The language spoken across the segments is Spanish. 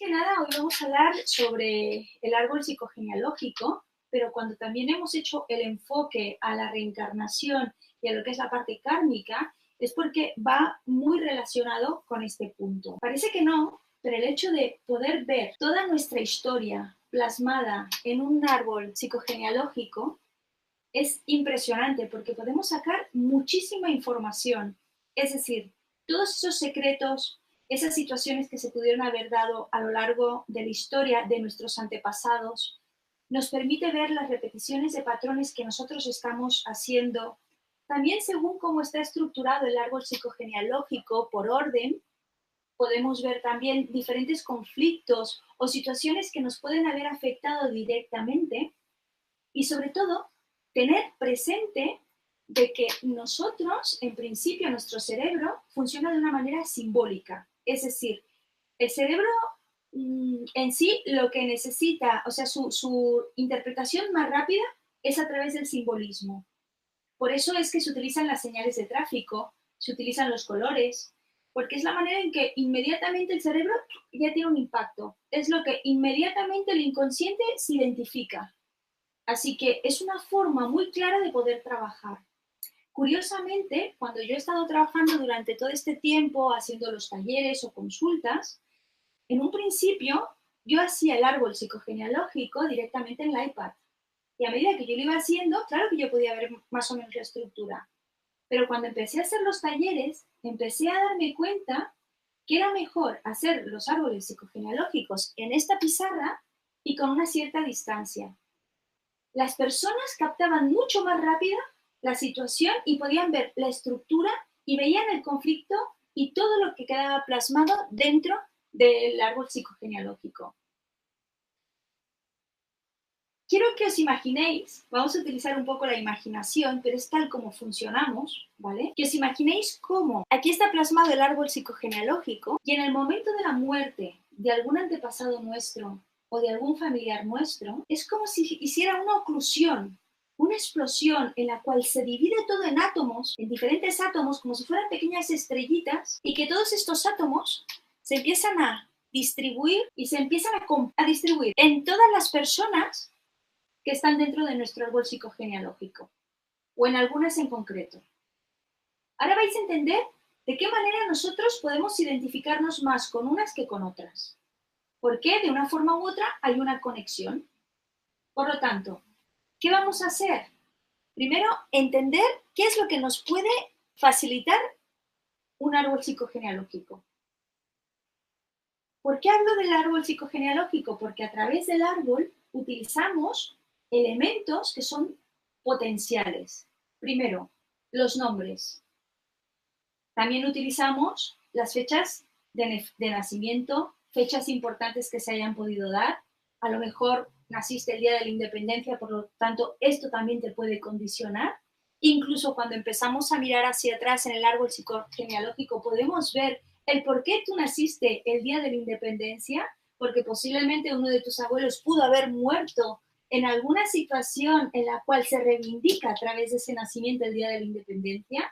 que nada, hoy vamos a hablar sobre el árbol psicogenealógico, pero cuando también hemos hecho el enfoque a la reencarnación y a lo que es la parte kármica, es porque va muy relacionado con este punto. Parece que no, pero el hecho de poder ver toda nuestra historia plasmada en un árbol psicogenealógico es impresionante porque podemos sacar muchísima información. Es decir, todos esos secretos, esas situaciones que se pudieron haber dado a lo largo de la historia de nuestros antepasados, nos permite ver las repeticiones de patrones que nosotros estamos haciendo. También según cómo está estructurado el árbol psicogenealógico por orden, podemos ver también diferentes conflictos o situaciones que nos pueden haber afectado directamente y sobre todo tener presente de que nosotros, en principio, nuestro cerebro funciona de una manera simbólica. Es decir, el cerebro en sí lo que necesita, o sea, su interpretación más rápida es a través del simbolismo. Por eso es que se utilizan las señales de tráfico, se utilizan los colores, porque es la manera en que inmediatamente el cerebro ya tiene un impacto. Es lo que inmediatamente el inconsciente se identifica. Así que es una forma muy clara de poder trabajar. Curiosamente, cuando yo he estado trabajando durante todo este tiempo haciendo los talleres o consultas, en un principio yo hacía el árbol psicogenealógico directamente en el iPad. Y a medida que yo lo iba haciendo, claro que yo podía ver más o menos la estructura. Pero cuando empecé a hacer los talleres, empecé a darme cuenta que era mejor hacer los árboles psicogenealógicos en esta pizarra y con una cierta distancia. Las personas captaban mucho más rápida la situación y podían ver la estructura y veían el conflicto y todo lo que quedaba plasmado dentro del árbol psicogenealógico. Quiero que os imaginéis, vamos a utilizar un poco la imaginación, pero es tal como funcionamos, ¿vale? Que os imaginéis cómo aquí está plasmado el árbol psicogenealógico y en el momento de la muerte de algún antepasado nuestro o de algún familiar nuestro, es como si hiciera una oclusión, una explosión en la cual se divide todo en átomos, en diferentes átomos, como si fueran pequeñas estrellitas, y que todos estos átomos se empiezan a distribuir y se empiezan a distribuir en todas las personas que están dentro de nuestro árbol psicogenealógico, o en algunas en concreto. Ahora vais a entender de qué manera nosotros podemos identificarnos más con unas que con otras. Porque de una forma u otra hay una conexión. Por lo tanto, ¿qué vamos a hacer? Primero, entender qué es lo que nos puede facilitar un árbol psicogenealógico. ¿Por qué hablo del árbol psicogenealógico? Porque a través del árbol utilizamos elementos que son potenciales. Primero, los nombres. También utilizamos las fechas de nacimiento, fechas importantes que se hayan podido dar. A lo mejor naciste el día de la independencia, por lo tanto, esto también te puede condicionar. Incluso cuando empezamos a mirar hacia atrás en el árbol psicogenealógico, podemos ver el por qué tú naciste el día de la independencia, porque posiblemente uno de tus abuelos pudo haber muerto en alguna situación en la cual se reivindica a través de ese nacimiento el día de la independencia,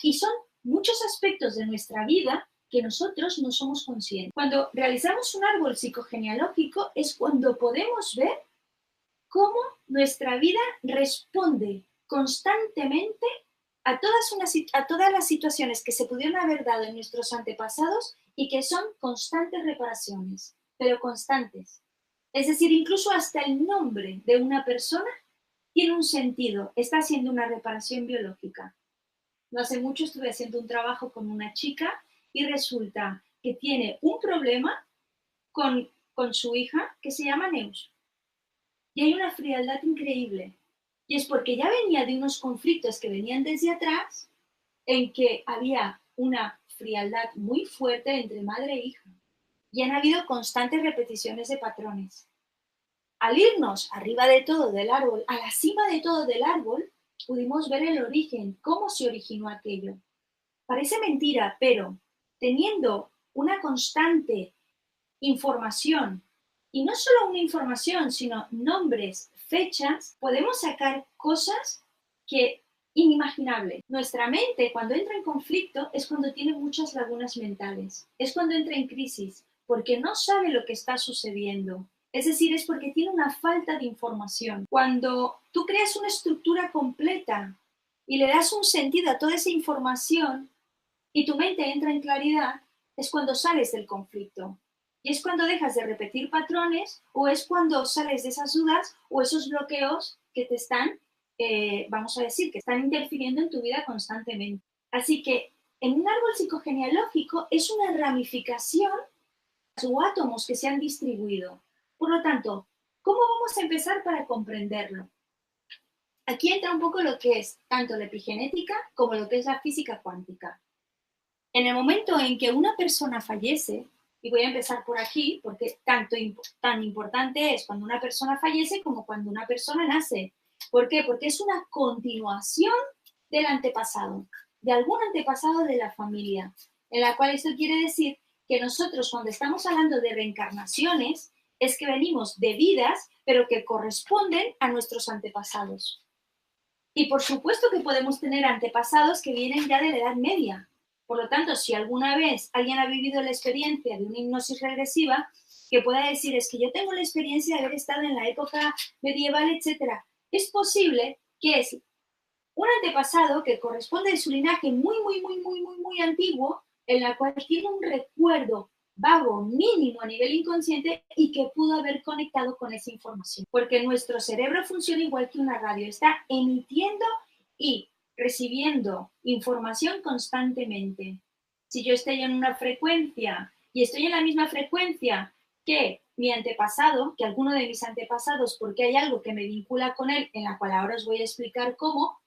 y son muchos aspectos de nuestra vida que nosotros no somos conscientes. Cuando realizamos un árbol psicogenealógico es cuando podemos ver cómo nuestra vida responde constantemente a todas las situaciones que se pudieron haber dado en nuestros antepasados y que son constantes reparaciones, pero constantes. Es decir, incluso hasta el nombre de una persona tiene un sentido, está haciendo una reparación biológica. No hace mucho estuve haciendo un trabajo con una chica y resulta que tiene un problema con su hija que se llama Neus. Y hay una frialdad increíble. Y es porque ya venía de unos conflictos que venían desde atrás, en que había una frialdad muy fuerte entre madre e hija. Y han habido constantes repeticiones de patrones. Al irnos arriba de todo del árbol, a la cima de todo del árbol, pudimos ver el origen, cómo se originó aquello. Parece mentira, pero teniendo una constante información, y no solo una información, sino nombres, fechas, podemos sacar cosas que inimaginables. Nuestra mente, cuando entra en conflicto, es cuando tiene muchas lagunas mentales, es cuando entra en crisis, porque no sabe lo que está sucediendo. Es decir, es porque tiene una falta de información. Cuando tú creas una estructura completa y le das un sentido a toda esa información y tu mente entra en claridad, es cuando sales del conflicto. Y es cuando dejas de repetir patrones o es cuando sales de esas dudas o esos bloqueos que te están, vamos a decir, que están interfiriendo en tu vida constantemente. Así que en un árbol psicogenealógico es una ramificación o átomos que se han distribuido. Por lo tanto, ¿cómo vamos a empezar para comprenderlo? Aquí entra un poco lo que es tanto la epigenética como lo que es la física cuántica. En el momento en que una persona fallece, y voy a empezar por aquí, porque tan importante es cuando una persona fallece como cuando una persona nace. ¿Por qué? Porque es una continuación del antepasado, de algún antepasado de la familia, en la cual esto quiere decir que nosotros cuando estamos hablando de reencarnaciones, es que venimos de vidas, pero que corresponden a nuestros antepasados. Y por supuesto que podemos tener antepasados que vienen ya de la Edad Media. Por lo tanto, si alguna vez alguien ha vivido la experiencia de una hipnosis regresiva, que pueda decir, es que yo tengo la experiencia de haber estado en la época medieval, etc. Es posible que es un antepasado que corresponde a su linaje muy antiguo, en la cual tiene un recuerdo vago, mínimo a nivel inconsciente y que pudo haber conectado con esa información. Porque nuestro cerebro funciona igual que una radio, está emitiendo y recibiendo información constantemente. Si yo estoy en una frecuencia y estoy en la misma frecuencia que mi antepasado, que alguno de mis antepasados, porque hay algo que me vincula con él, en la cual ahora os voy a explicar cómo,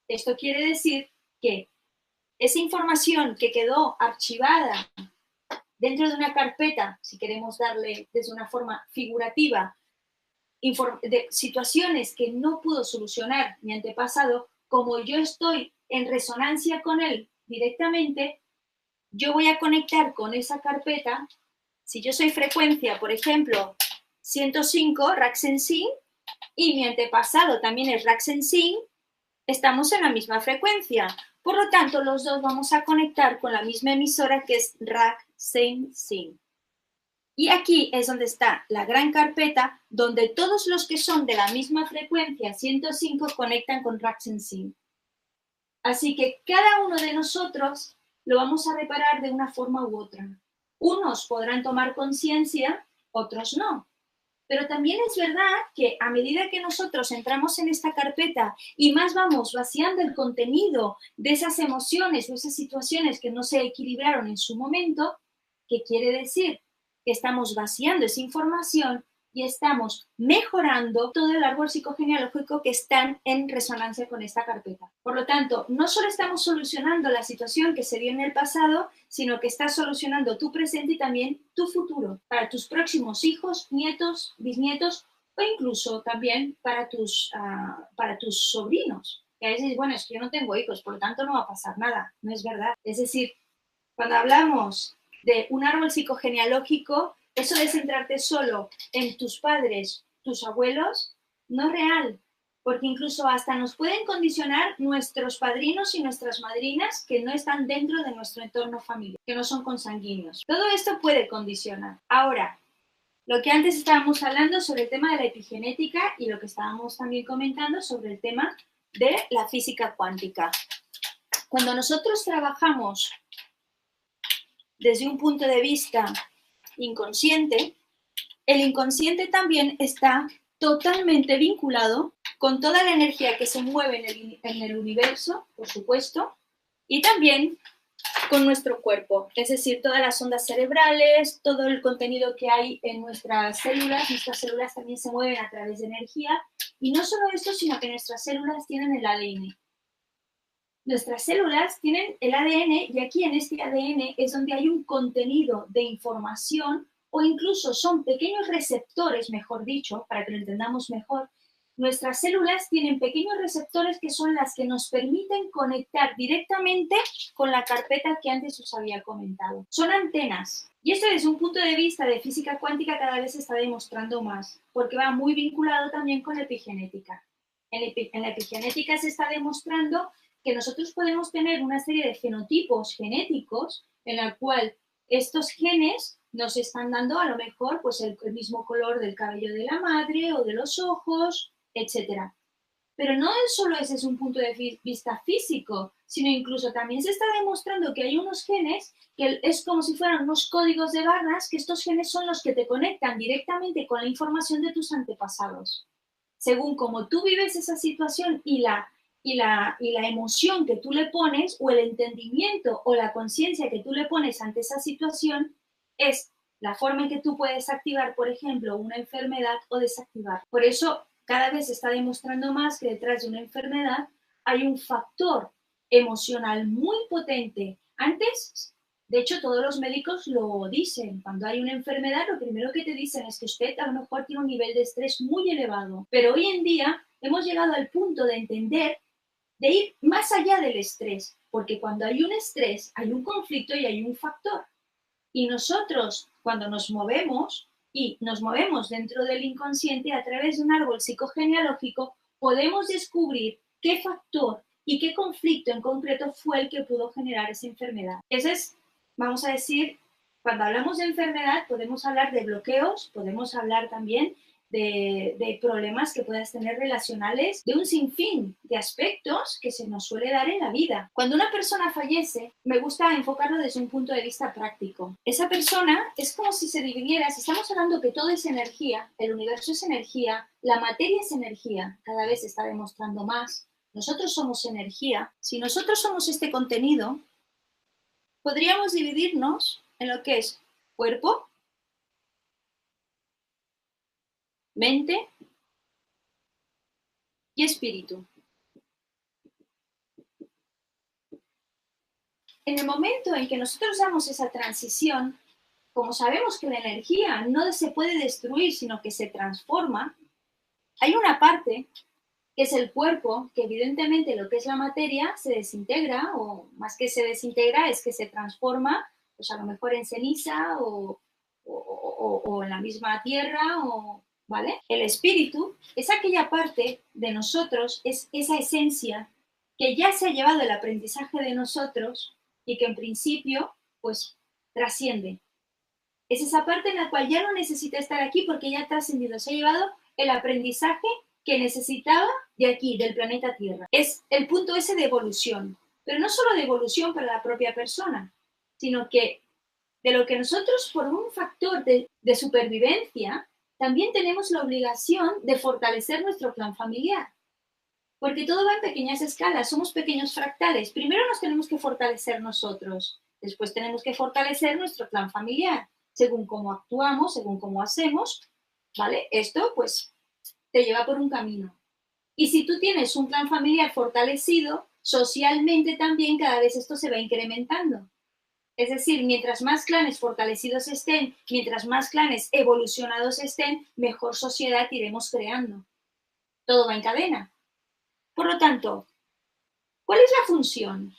esto quiere decir que esa información que quedó archivada dentro de una carpeta, si queremos darle desde una forma figurativa, de situaciones que no pudo solucionar mi antepasado, como yo estoy en resonancia con él directamente, yo voy a conectar con esa carpeta. Si yo soy frecuencia, por ejemplo, 105, Raxensing, y mi antepasado también es Raxensing, estamos en la misma frecuencia. Por lo tanto, los dos vamos a conectar con la misma emisora que es Raxensing. Y aquí es donde está la gran carpeta, donde todos los que son de la misma frecuencia, 105, conectan con Raxensing. Así que cada uno de nosotros lo vamos a reparar de una forma u otra. Unos podrán tomar conciencia, otros no. Pero también es verdad que a medida que nosotros entramos en esta carpeta y más vamos vaciando el contenido de esas emociones o esas situaciones que no se equilibraron en su momento, ¿qué quiere decir? Que estamos vaciando esa información y estamos mejorando todo el árbol psicogenealógico que están en resonancia con esta carpeta. Por lo tanto, no solo estamos solucionando la situación que se dio en el pasado, sino que estás solucionando tu presente y también tu futuro para tus próximos hijos, nietos, bisnietos o incluso también para tus sobrinos. Que a veces, bueno, es que yo no tengo hijos, por lo tanto no va a pasar nada. No es verdad. Es decir, cuando hablamos de un árbol psicogenealógico, eso de centrarte solo en tus padres, tus abuelos, no es real, porque incluso hasta nos pueden condicionar nuestros padrinos y nuestras madrinas que no están dentro de nuestro entorno familiar, que no son consanguíneos. Todo esto puede condicionar. Ahora, lo que antes estábamos hablando sobre el tema de la epigenética y lo que estábamos también comentando sobre el tema de la física cuántica. Cuando nosotros trabajamos desde un punto de vista inconsciente, el inconsciente también está totalmente vinculado con toda la energía que se mueve en el universo, por supuesto, y también con nuestro cuerpo, es decir, todas las ondas cerebrales, todo el contenido que hay en nuestras células también se mueven a través de energía, y no solo esto, sino que nuestras células tienen el ADN. Nuestras células tienen el ADN y aquí en este ADN es donde hay un contenido de información o incluso son pequeños receptores, mejor dicho, para que lo entendamos mejor. Nuestras células tienen pequeños receptores que son las que nos permiten conectar directamente con la carpeta que antes os había comentado. Son antenas. Y esto desde un punto de vista de física cuántica cada vez se está demostrando más, porque va muy vinculado también con la epigenética. En la epigenética se está demostrando que nosotros podemos tener una serie de fenotipos genéticos en la cual estos genes nos están dando a lo mejor pues el mismo color del cabello de la madre o de los ojos, etcétera. Pero no solo ese es un punto de vista físico, sino incluso también se está demostrando que hay unos genes que es como si fueran unos códigos de barras, que estos genes son los que te conectan directamente con la información de tus antepasados. Según como tú vives esa situación y la emoción que tú le pones, o el entendimiento o la conciencia que tú le pones ante esa situación, es la forma en que tú puedes activar, por ejemplo, una enfermedad o desactivar. Por eso, cada vez se está demostrando más que detrás de una enfermedad hay un factor emocional muy potente. Antes, de hecho, todos los médicos lo dicen. Cuando hay una enfermedad, lo primero que te dicen es que usted a lo mejor tiene un nivel de estrés muy elevado. Pero hoy en día hemos llegado al punto de entender, de ir más allá del estrés, porque cuando hay un estrés, hay un conflicto y hay un factor. Y nosotros, cuando nos movemos, y nos movemos dentro del inconsciente a través de un árbol psicogenealógico, podemos descubrir qué factor y qué conflicto en concreto fue el que pudo generar esa enfermedad. Ese es, vamos a decir, cuando hablamos de enfermedad, podemos hablar de bloqueos, podemos hablar también de problemas que puedas tener relacionales, de un sinfín de aspectos que se nos suele dar en la vida. Cuando una persona fallece, me gusta enfocarlo desde un punto de vista práctico. Esa persona es como si se dividiera, si estamos hablando que todo es energía, el universo es energía, la materia es energía, cada vez se está demostrando más, nosotros somos energía. Si nosotros somos este contenido, podríamos dividirnos en lo que es cuerpo, mente y espíritu. En el momento en que nosotros damos esa transición, como sabemos que la energía no se puede destruir, sino que se transforma, hay una parte que es el cuerpo, que evidentemente lo que es la materia se desintegra, o más que se desintegra, es que se transforma, pues a lo mejor en ceniza o en la misma tierra, ¿vale? El espíritu es aquella parte de nosotros, es esa esencia que ya se ha llevado el aprendizaje de nosotros y que en principio, pues, trasciende. Es esa parte en la cual ya no necesita estar aquí porque ya ha trascendido, se ha llevado el aprendizaje que necesitaba de aquí, del planeta Tierra. Es el punto ese de evolución, pero no solo de evolución para la propia persona, sino que de lo que nosotros, por un factor de supervivencia, también tenemos la obligación de fortalecer nuestro clan familiar. Porque todo va en pequeñas escalas, somos pequeños fractales. Primero nos tenemos que fortalecer nosotros, después tenemos que fortalecer nuestro clan familiar. Según cómo actuamos, según cómo hacemos, ¿vale? Esto pues te lleva por un camino. Y si tú tienes un clan familiar fortalecido, socialmente también cada vez esto se va incrementando. Es decir, mientras más clanes fortalecidos estén, mientras más clanes evolucionados estén, mejor sociedad iremos creando. Todo va en cadena. Por lo tanto, ¿cuál es la función?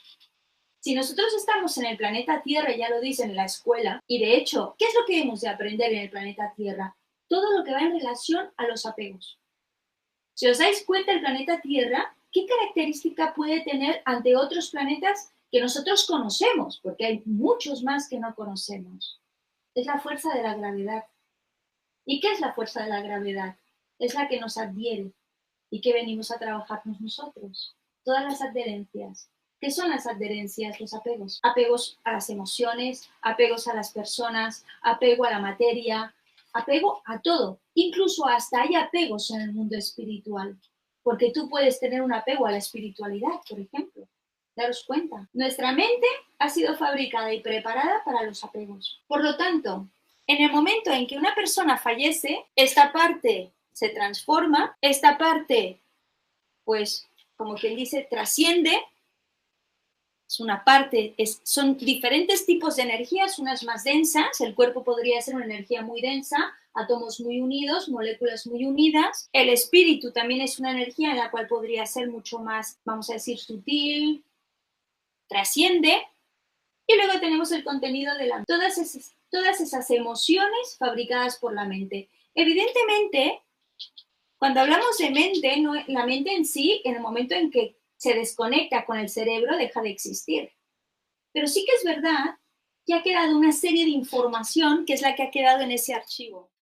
Si nosotros estamos en el planeta Tierra, ya lo dicen en la escuela, y de hecho, ¿qué es lo que hemos de aprender en el planeta Tierra? Todo lo que va en relación a los apegos. Si os dais cuenta, el planeta Tierra, ¿qué característica puede tener ante otros planetas que nosotros conocemos? Porque hay muchos más que no conocemos. Es la fuerza de la gravedad. ¿Y qué es la fuerza de la gravedad? Es la que nos adhiere. ¿Y qué venimos a trabajarnos nosotros? Todas las adherencias. ¿Qué son las adherencias? Los apegos. Apegos a las emociones, apegos a las personas, apego a la materia, apego a todo. Incluso hasta hay apegos en el mundo espiritual. Porque tú puedes tener un apego a la espiritualidad, por ejemplo. Daros cuenta. Nuestra mente ha sido fabricada y preparada para los apegos. Por lo tanto, en el momento en que una persona fallece, esta parte se transforma, esta parte, pues, como quien dice, trasciende. Es una parte, son diferentes tipos de energías, unas más densas, el cuerpo podría ser una energía muy densa, átomos muy unidos, moléculas muy unidas. El espíritu también es una energía en la cual podría ser mucho más, vamos a decir, sutil, trasciende. Y luego tenemos el contenido de la mente, todas esas emociones fabricadas por la mente. Evidentemente, cuando hablamos de mente, no, la mente en sí, en el momento en que se desconecta con el cerebro, deja de existir. Pero sí que es verdad y ha quedado una serie de información que es la que ha quedado en ese archivo.